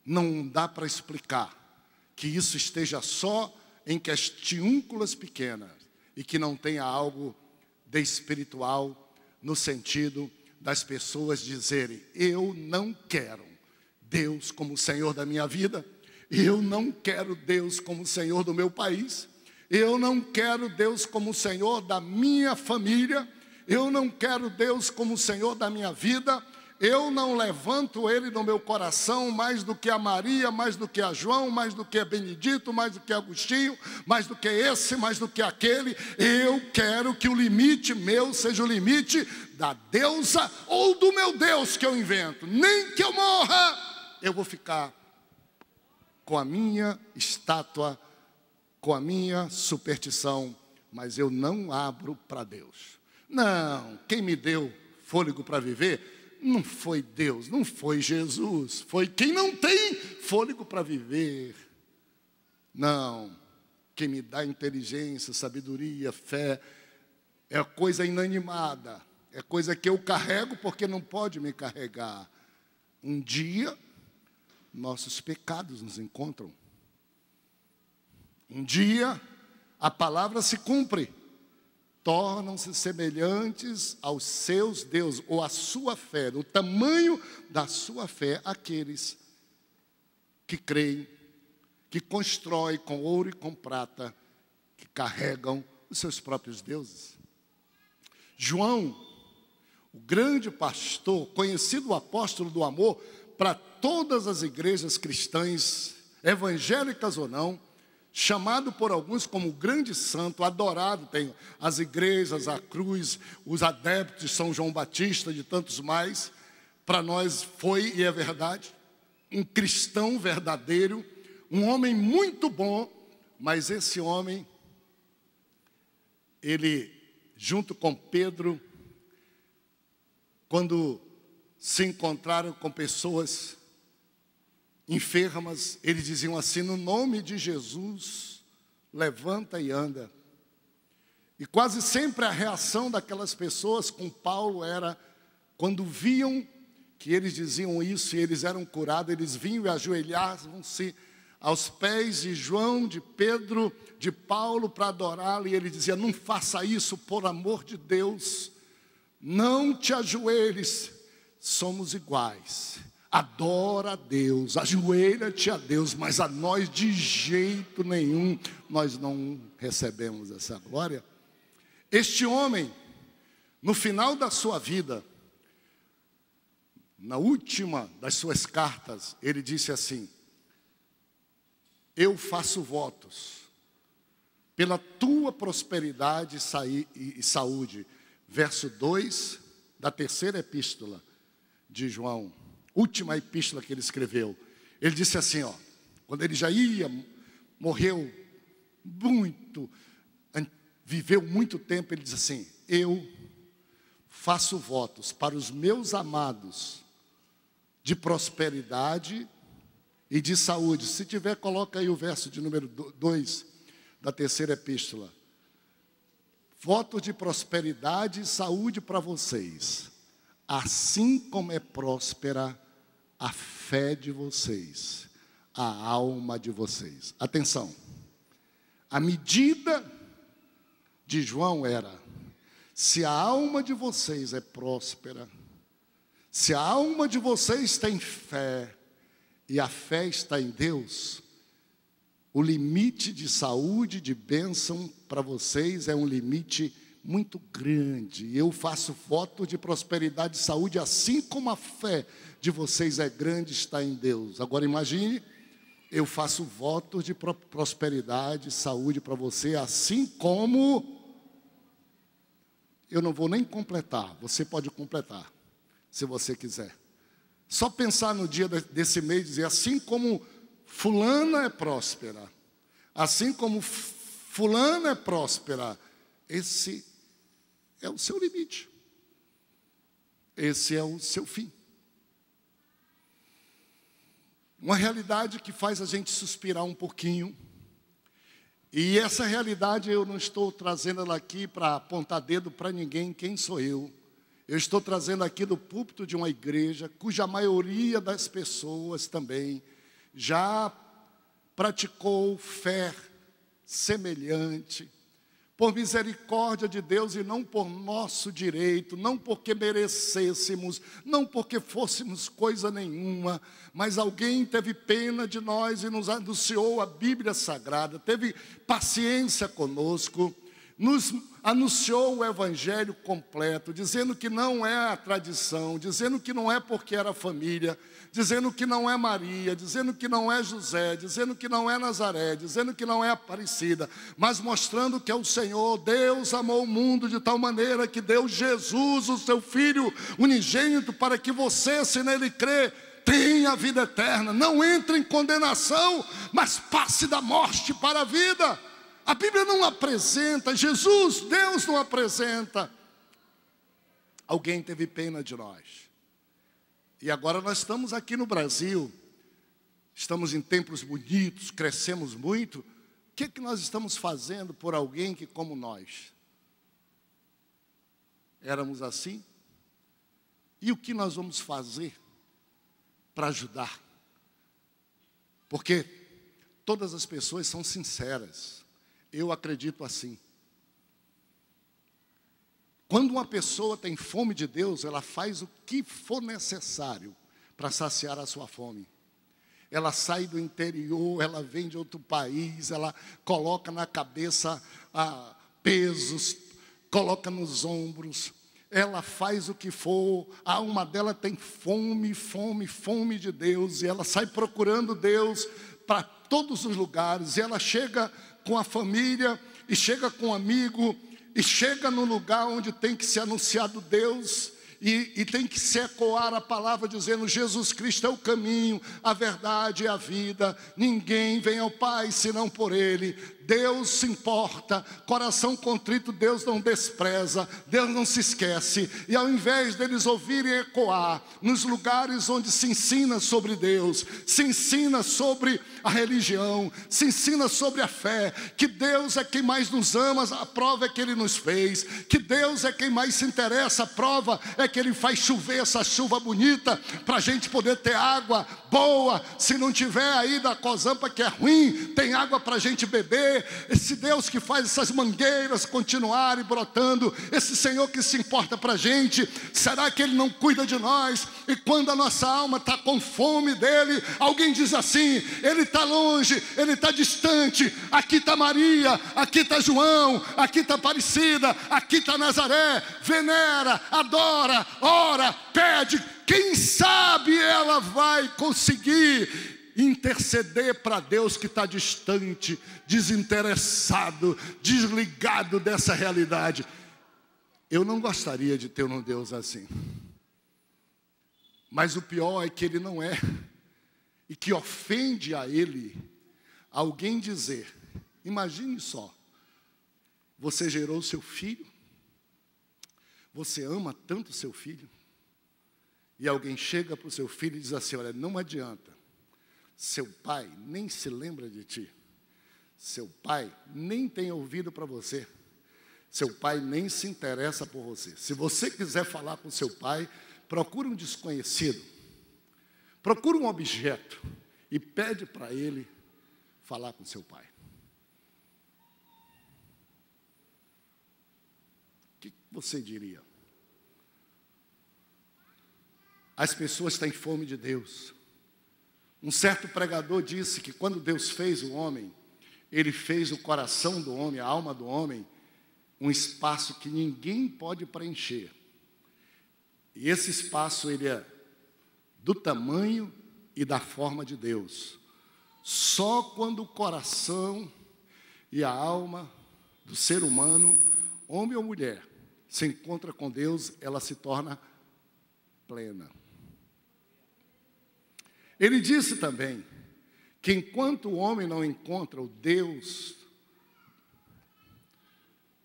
Não dá para explicar que isso esteja só em questiúnculas pequenas e que não tenha algo de espiritual no sentido das pessoas dizerem: eu não quero Deus como Senhor da minha vida, eu não quero Deus como Senhor do meu país, eu não quero Deus como Senhor da minha família, eu não quero Deus como Senhor da minha vida. Eu não levanto Ele no meu coração mais do que a Maria, mais do que a João, mais do que a Benedito, mais do que a Agostinho, mais do que esse, mais do que aquele. Eu quero que o limite meu seja o limite da deusa ou do meu Deus que eu invento. Nem que eu morra, eu vou ficar com a minha estátua, com a minha superstição, mas eu não abro para Deus. Não, quem me deu fôlego para viver não foi Deus, não foi Jesus, foi quem não tem fôlego para viver. Não, quem me dá inteligência, sabedoria, fé, é coisa inanimada, é coisa que eu carrego porque não pode me carregar. Um dia, nossos pecados nos encontram. Um dia, a palavra se cumpre. Tornam-se semelhantes aos seus deuses, ou à sua fé, o tamanho da sua fé, aqueles que creem, que constroem com ouro e com prata, que carregam os seus próprios deuses. João, o grande pastor, conhecido apóstolo do amor, para todas as igrejas cristãs, evangélicas ou não, chamado por alguns como grande santo, adorado, tem as igrejas, a cruz, os adeptos de São João Batista, de tantos mais. Para nós foi, e é verdade, um cristão verdadeiro, um homem muito bom, mas esse homem, ele, junto com Pedro, quando se encontraram com pessoas enfermas, eles diziam assim: no nome de Jesus, levanta e anda. E quase sempre a reação daquelas pessoas com Paulo era, quando viam que eles diziam isso e eles eram curados, eles vinham e ajoelhavam-se aos pés de João, de Pedro, de Paulo para adorá-lo, e ele dizia: não faça isso, por amor de Deus, não te ajoelhes, somos iguais. Adora a Deus, ajoelha-te a Deus, mas a nós de jeito nenhum, nós não recebemos essa glória. Este homem, no final da sua vida, na última das suas cartas, ele disse assim: eu faço votos pela tua prosperidade e saúde. Verso 2 da terceira epístola de João, última epístola que ele escreveu. Ele disse assim, ó, quando ele já morreu muito, viveu muito tempo, ele diz assim: eu faço votos para os meus amados de prosperidade e de saúde. Se tiver, coloca aí o verso de número 2 da terceira epístola. Votos de prosperidade e saúde para vocês, assim como é próspera a fé de vocês, a alma de vocês. Atenção, a medida de João era: se a alma de vocês é próspera, Se a alma de vocês tem fé e a fé está em Deus, o limite de saúde, de bênção para vocês é um limite muito grande. Eu faço voto de prosperidade e saúde, assim como a fé de vocês é grande, está em Deus. Agora imagine, eu faço voto de prosperidade e saúde para você, assim como... Eu não vou nem completar, você pode completar, se você quiser. Só pensar no dia desse mês e dizer, assim como fulana é próspera, assim como fulana é próspera, esse é o seu limite. Esse é o seu fim. Uma realidade que faz a gente suspirar um pouquinho. E essa realidade eu não estou trazendo ela aqui para apontar dedo para ninguém, quem sou eu. Eu estou trazendo aqui do púlpito de uma igreja, cuja maioria das pessoas também já praticou fé semelhante, por misericórdia de Deus e não por nosso direito, não porque merecêssemos, não porque fôssemos coisa nenhuma, mas alguém teve pena de nós e nos anunciou a Bíblia Sagrada, teve paciência conosco, nos anunciou o Evangelho completo, dizendo que não é a tradição, dizendo que não é porque era família, dizendo que não é Maria, dizendo que não é José, dizendo que não é Nazaré, dizendo que não é Aparecida, mas mostrando que é o Senhor. Deus amou o mundo de tal maneira que deu Jesus, o seu Filho unigênito, para que você, se nele crê, tenha a vida eterna, não entre em condenação, mas passe da morte para a vida. A Bíblia não apresenta, Jesus, Deus não apresenta. Alguém teve pena de nós. E agora nós estamos aqui no Brasil, estamos em templos bonitos, crescemos muito. O que nós estamos fazendo por alguém que, como nós, éramos assim? E o que nós vamos fazer para ajudar? Porque todas as pessoas são sinceras. Eu acredito assim. Quando uma pessoa tem fome de Deus, ela faz o que for necessário para saciar a sua fome. Ela sai do interior, ela vem de outro país, ela coloca na cabeça pesos, coloca nos ombros, ela faz o que for. A alma dela tem fome, fome, fome de Deus, e ela sai procurando Deus para todos os lugares, e ela chega com a família, e chega com um amigo, e chega no lugar onde tem que ser anunciado Deus, e tem que se ecoar a palavra dizendo: Jesus Cristo é o caminho, a verdade e a vida, ninguém vem ao Pai senão por Ele. Deus se importa, coração contrito Deus não despreza, Deus não se esquece. E ao invés deles ouvirem ecoar nos lugares onde se ensina sobre Deus, se ensina sobre a religião, se ensina sobre a fé, que Deus é quem mais nos ama, a prova é que Ele nos fez, que Deus é quem mais se interessa, a prova é que Ele faz chover essa chuva bonita, para a gente poder ter água boa. Se não tiver aí da Cozampa, que é ruim, tem água para a gente beber. Esse Deus que faz essas mangueiras continuarem brotando, esse Senhor que se importa para a gente, será que Ele não cuida de nós? E quando a nossa alma está com fome dEle, alguém diz assim: Ele está longe, Ele está distante, aqui está Maria, aqui está João, aqui está Aparecida, aqui está Nazaré. Venera, adora, ora, pede, quem sabe ela vai conseguir interceder para Deus que está distante, desinteressado, desligado dessa realidade. Eu não gostaria de ter um Deus assim. Mas o pior é que Ele não é. E que ofende a Ele alguém dizer: imagine só, você gerou seu filho, você ama tanto seu filho, e alguém chega para o seu filho e diz assim: olha, não adianta, seu pai nem se lembra de ti, seu pai nem tem ouvido para você, seu pai nem se interessa por você. Se você quiser falar com seu pai, procura um desconhecido, procura um objeto e pede para ele falar com seu pai. O que você diria? as pessoas têm fome de Deus. Um certo pregador disse que quando Deus fez o homem, Ele fez o coração do homem, a alma do homem, um espaço que ninguém pode preencher. E esse espaço, ele é do tamanho e da forma de Deus. Só quando o coração e a alma do ser humano, homem ou mulher, se encontra com Deus, ela se torna plena. Ele disse também que enquanto o homem não encontra o Deus,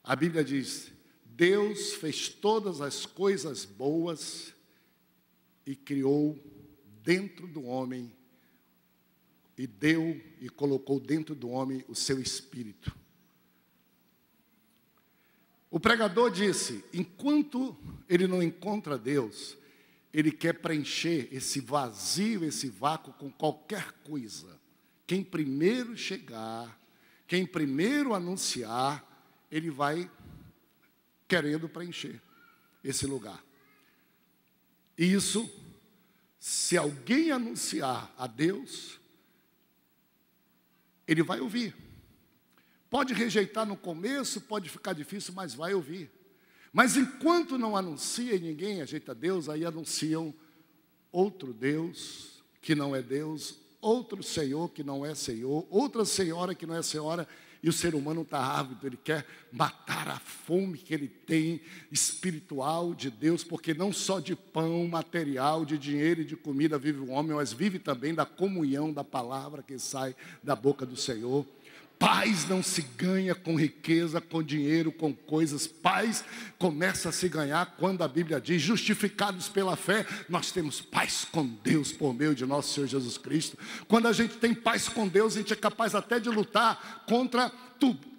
a Bíblia diz, Deus fez todas as coisas boas e criou dentro do homem, e deu e colocou dentro do homem o seu espírito. O pregador disse, enquanto ele não encontra Deus, ele quer preencher esse vazio, esse vácuo com qualquer coisa. Quem primeiro chegar, quem primeiro anunciar, ele vai querendo preencher esse lugar. E isso, se alguém anunciar a Deus, ele vai ouvir. Pode rejeitar no começo, pode ficar difícil, mas vai ouvir. Mas enquanto não anuncia e ninguém ajeita Deus, aí anunciam outro Deus que não é Deus, outro Senhor que não é Senhor, outra senhora que não é senhora, e o ser humano está ávido, ele quer matar a fome que ele tem espiritual de Deus, porque não só de pão material, de dinheiro e de comida vive o homem, mas vive também da comunhão da palavra que sai da boca do Senhor. Paz não se ganha com riqueza, com dinheiro, com coisas. Paz começa a se ganhar quando a Bíblia diz, justificados pela fé, nós temos paz com Deus por meio de nosso Senhor Jesus Cristo. Quando a gente tem paz com Deus, a gente é capaz até de lutar contra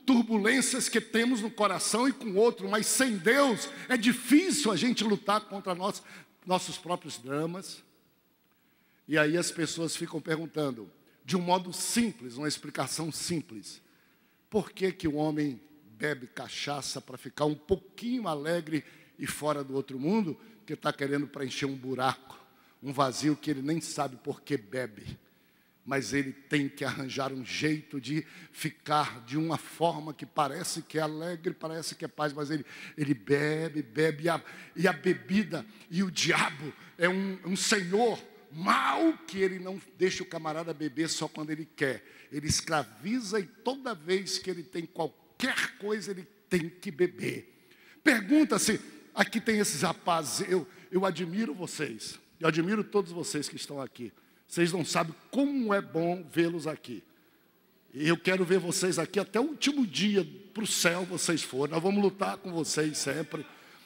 turbulências que temos no coração e com o outro, mas sem Deus é difícil a gente lutar contra nossos próprios dramas. E aí as pessoas ficam perguntando, de um modo simples, uma explicação simples. Por que que o homem bebe cachaça para ficar um pouquinho alegre e fora do outro mundo? Porque está querendo preencher um buraco, um vazio que ele nem sabe por que bebe. Mas ele tem que arranjar um jeito de ficar de uma forma que parece que é alegre, parece que é paz, mas ele bebe, e a bebida, e o diabo é um senhor mal que ele não deixa o camarada beber só quando ele quer. Ele escraviza e toda vez que ele tem qualquer coisa, ele tem que beber. Pergunta-se, aqui tem esses rapazes, eu admiro vocês. Eu admiro todos vocês que estão aqui. Vocês não sabem como é bom vê-los aqui. E eu quero ver vocês aqui até o último dia, para o céu vocês forem. Nós vamos lutar com vocês sempre.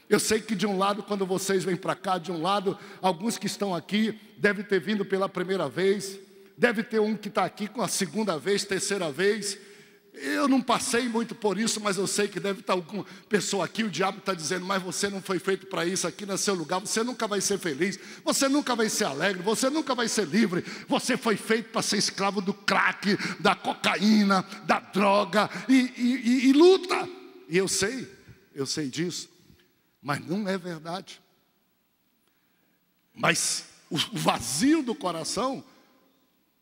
Eu sei que de um lado, quando vocês vêm para cá, de um lado, alguns que estão aqui devem ter vindo pela primeira vez, deve ter um que está aqui com a segunda vez, terceira vez. Eu não passei muito por isso, mas eu sei que deve estar alguma pessoa aqui, o diabo está dizendo, mas você não foi feito para isso, aqui não é seu lugar, você nunca vai ser feliz, você nunca vai ser alegre, você nunca vai ser livre, você foi feito para ser escravo do crack, da cocaína, da droga, e luta. E eu sei disso. Mas não é verdade. Mas o vazio do coração,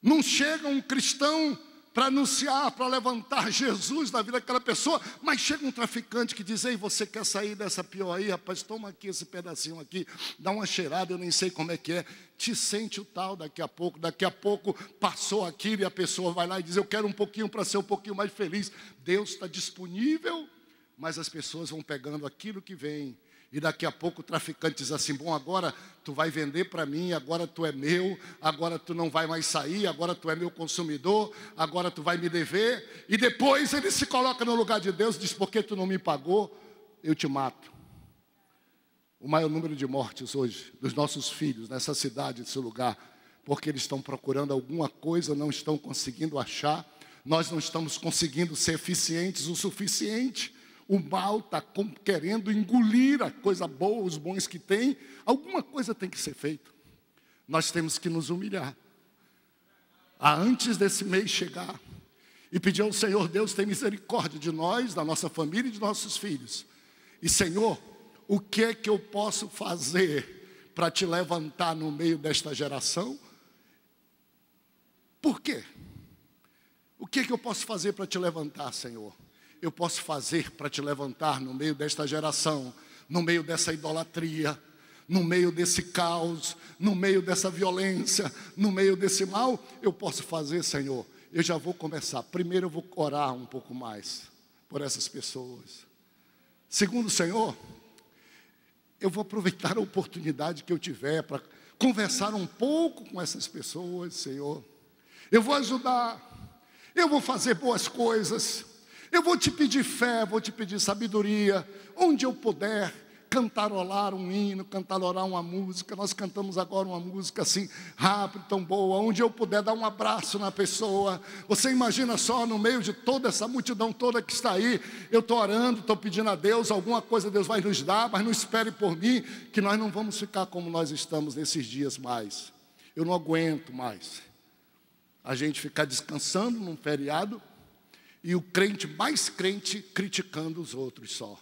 não chega um cristão para anunciar, para levantar Jesus na vida daquela pessoa, mas chega um traficante que diz, ei, você quer sair dessa pior aí, rapaz, toma aqui esse pedacinho aqui, dá uma cheirada, eu nem sei como é que é, te sente o tal daqui a pouco passou aquilo e a pessoa vai lá e diz, eu quero um pouquinho para ser um pouquinho mais feliz. Deus está disponível, mas as pessoas vão pegando aquilo que vem. E daqui a pouco o traficante diz assim, bom, agora tu vai vender para mim, agora tu é meu, agora tu não vai mais sair, agora tu é meu consumidor, agora tu vai me dever. E depois ele se coloca no lugar de Deus e diz, porque tu não me pagou, eu te mato. O maior número de mortes hoje, dos nossos filhos, nessa cidade, nesse lugar, porque eles estão procurando alguma coisa, não estão conseguindo achar, nós não estamos conseguindo ser eficientes o suficiente. O mal está querendo engolir a coisa boa, os bons que tem. Alguma coisa tem que ser feita. Nós temos que nos humilhar. Antes desse mês chegar. E pedir ao Senhor, Deus, tem misericórdia de nós, da nossa família e de nossos filhos. E Senhor, o que é que eu posso fazer para te levantar no meio desta geração? Por quê? O que eu posso fazer para te levantar, Senhor? Eu posso fazer para te levantar no meio desta geração, no meio dessa idolatria, no meio desse caos, no meio dessa violência, no meio desse mal. Eu posso fazer, Senhor. Eu já vou começar. Primeiro eu vou orar um pouco mais por essas pessoas. Segundo, Senhor, eu vou aproveitar a oportunidade que eu tiver para conversar um pouco com essas pessoas, Senhor. Eu vou ajudar, eu vou fazer boas coisas, eu vou te pedir fé, vou te pedir sabedoria, onde eu puder cantarolar um hino, cantarolar uma música. Nós cantamos agora uma música assim, rápida, tão boa, onde eu puder dar um abraço na pessoa. Você imagina só, no meio de toda essa multidão toda que está aí, eu estou orando, estou pedindo a Deus, alguma coisa Deus vai nos dar, mas não espere por mim, que nós não vamos ficar como nós estamos nesses dias mais. Eu não aguento mais a gente ficar descansando num feriado e o crente mais crente criticando os outros só.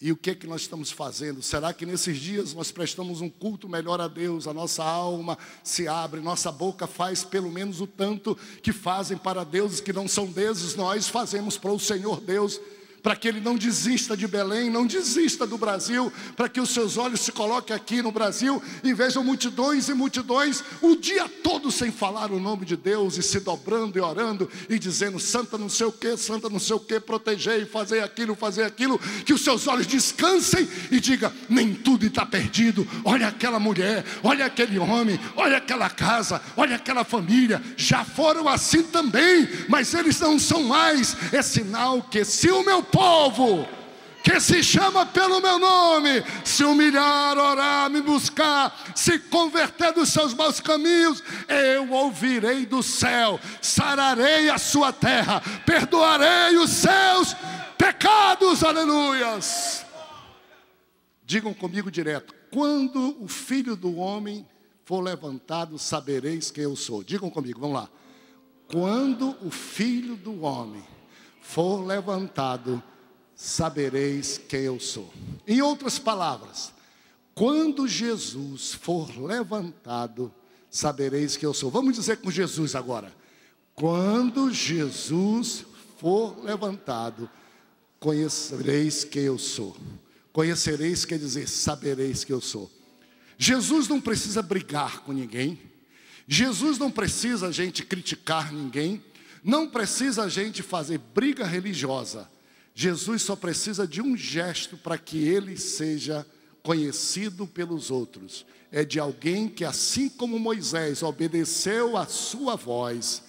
E o que é que nós estamos fazendo? Será que nesses dias nós prestamos um culto melhor a Deus? A nossa alma se abre, nossa boca faz pelo menos o tanto que fazem para deuses que não são deuses, nós fazemos para o Senhor Deus, para que Ele não desista de Belém, não desista do Brasil, para que os seus olhos se coloquem aqui no Brasil e vejam multidões e multidões o dia todo sem falar o nome de Deus e se dobrando e orando e dizendo santa não sei o que, proteger e fazer aquilo, que os seus olhos descansem e diga, nem tudo está perdido. Olha aquela mulher, olha aquele homem, olha aquela casa, olha aquela família, já foram assim também, mas eles não são mais. É sinal que se o meu povo, que se chama pelo meu nome, se humilhar, orar, me buscar, se converter dos seus maus caminhos, eu ouvirei do céu, sararei a sua terra, perdoarei os seus pecados, aleluias. Digam comigo direto, quando o Filho do Homem for levantado, sabereis quem eu sou. Digam comigo, vamos lá. Quando o Filho do Homem for levantado, sabereis quem eu sou. Em outras palavras, quando Jesus for levantado, sabereis quem eu sou. Vamos dizer com Jesus agora. Quando Jesus for levantado, conhecereis quem eu sou. Conhecereis quer dizer, sabereis quem eu sou. Jesus não precisa brigar com ninguém. Jesus não precisa a gente criticar ninguém. Não precisa a gente fazer briga religiosa. Jesus só precisa de um gesto para que Ele seja conhecido pelos outros. É de alguém que, assim como Moisés obedeceu a sua voz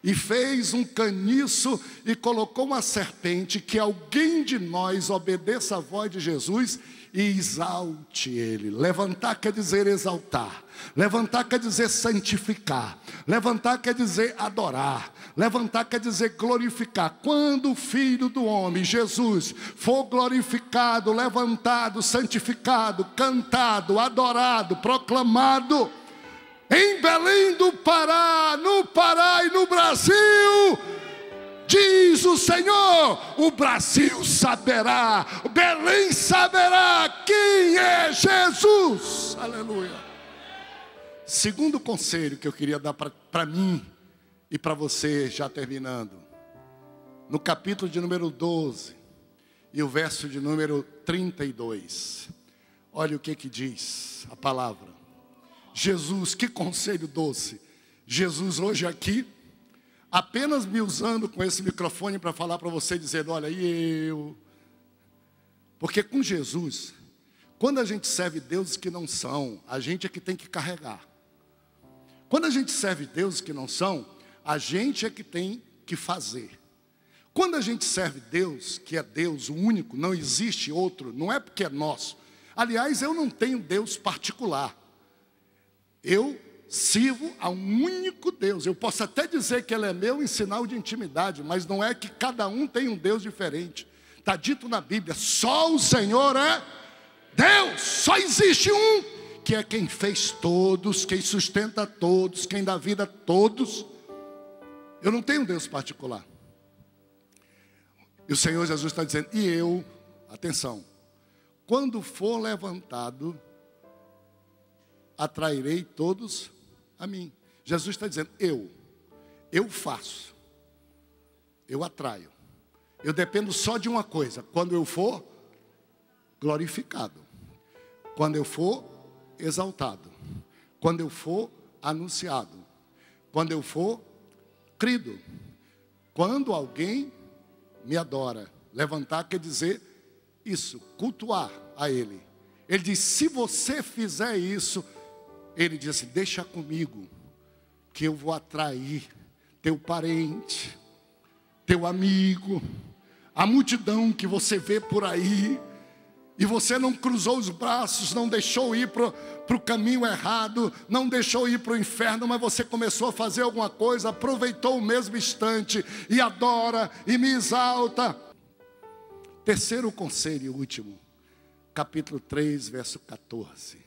e fez um caniço e colocou uma serpente, que alguém de nós obedeça a voz de Jesus e exalte Ele. Levantar quer dizer exaltar. Levantar quer dizer santificar. Levantar quer dizer adorar. Levantar quer dizer glorificar. Quando o Filho do Homem, Jesus, for glorificado, levantado, santificado, cantado, adorado, proclamado, em Belém do Pará, no Pará e no Brasil, diz o Senhor, o Brasil saberá, Belém saberá quem é Jesus. Aleluia. Segundo conselho que eu queria dar para mim e para você, já terminando. No capítulo de número 12 e o verso de número 32. Olha o que diz a palavra. Jesus, que conselho doce. Jesus hoje aqui, apenas me usando com esse microfone para falar para você, dizendo, olha, e eu? Porque com Jesus, quando a gente serve deuses que não são, a gente é que tem que carregar. Quando a gente serve deuses que não são, a gente é que tem que fazer. Quando a gente serve Deus, que é Deus, o único, não existe outro, não é porque é nosso. Aliás, eu não tenho Deus particular. Eu sirvo a um único Deus. Eu posso até dizer que Ele é meu em sinal de intimidade, mas não é que cada um tem um Deus diferente. Está dito na Bíblia, só o Senhor é Deus. Só existe um, que é quem fez todos, quem sustenta todos, quem dá vida a todos. Eu não tenho um Deus particular. E o Senhor Jesus está dizendo, e eu, atenção, quando for levantado, atrairei todos a mim. Jesus está dizendo, eu faço, eu atraio. Eu dependo só de uma coisa, quando eu for glorificado, quando eu for exaltado, quando eu for anunciado, quando eu for crido, quando alguém me adora. Levantar quer dizer isso, cultuar a Ele. Ele diz, se você fizer isso, Ele diz assim, deixa comigo, que eu vou atrair teu parente, teu amigo, a multidão que você vê por aí, e você não cruzou os braços, não deixou ir para o caminho errado, não deixou ir para o inferno, mas você começou a fazer alguma coisa, aproveitou o mesmo instante, e adora, e me exalta. Terceiro conselho e último, capítulo 3, verso 14.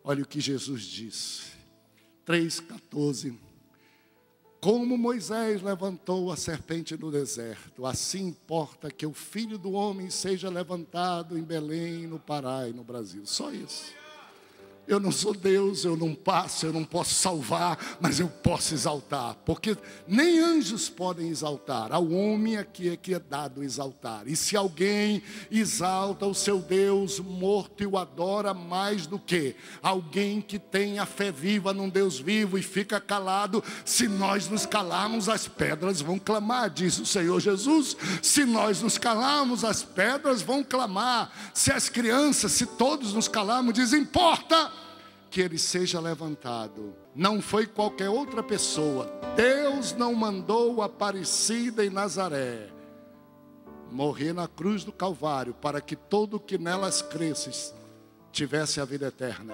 Olha o que Jesus disse. 3,14. Como Moisés levantou a serpente no deserto, assim importa que o Filho do Homem seja levantado em Belém, no Pará e no Brasil. Só isso. Eu não sou Deus, eu não passo, eu não posso salvar, mas eu posso exaltar. Porque nem anjos podem exaltar, ao homem aqui é que é dado exaltar. E se alguém exalta o seu Deus morto e o adora mais do que alguém que tem a fé viva num Deus vivo e fica calado, se nós nos calarmos, as pedras vão clamar, diz o Senhor Jesus. Se nós nos calarmos, as pedras vão clamar. Se as crianças, se todos nos calarmos, diz, importa que ele seja levantado. Não foi qualquer outra pessoa. Deus não mandou Aparecida em Nazaré morrer na cruz do Calvário para que todo que nelas cresce tivesse a vida eterna.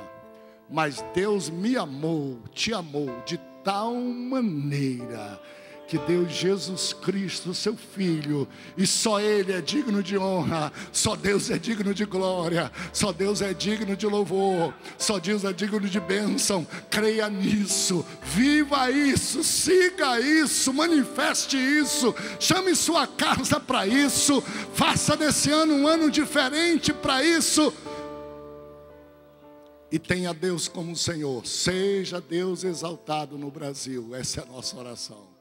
Mas Deus me amou, te amou de tal maneira que deu Jesus Cristo, seu Filho, e só Ele é digno de honra, só Deus é digno de glória, só Deus é digno de louvor, só Deus é digno de bênção. Creia nisso, viva isso, siga isso, manifeste isso, chame sua casa para isso, faça desse ano um ano diferente para isso, e tenha Deus como Senhor. Seja Deus exaltado no Brasil. Essa é a nossa oração.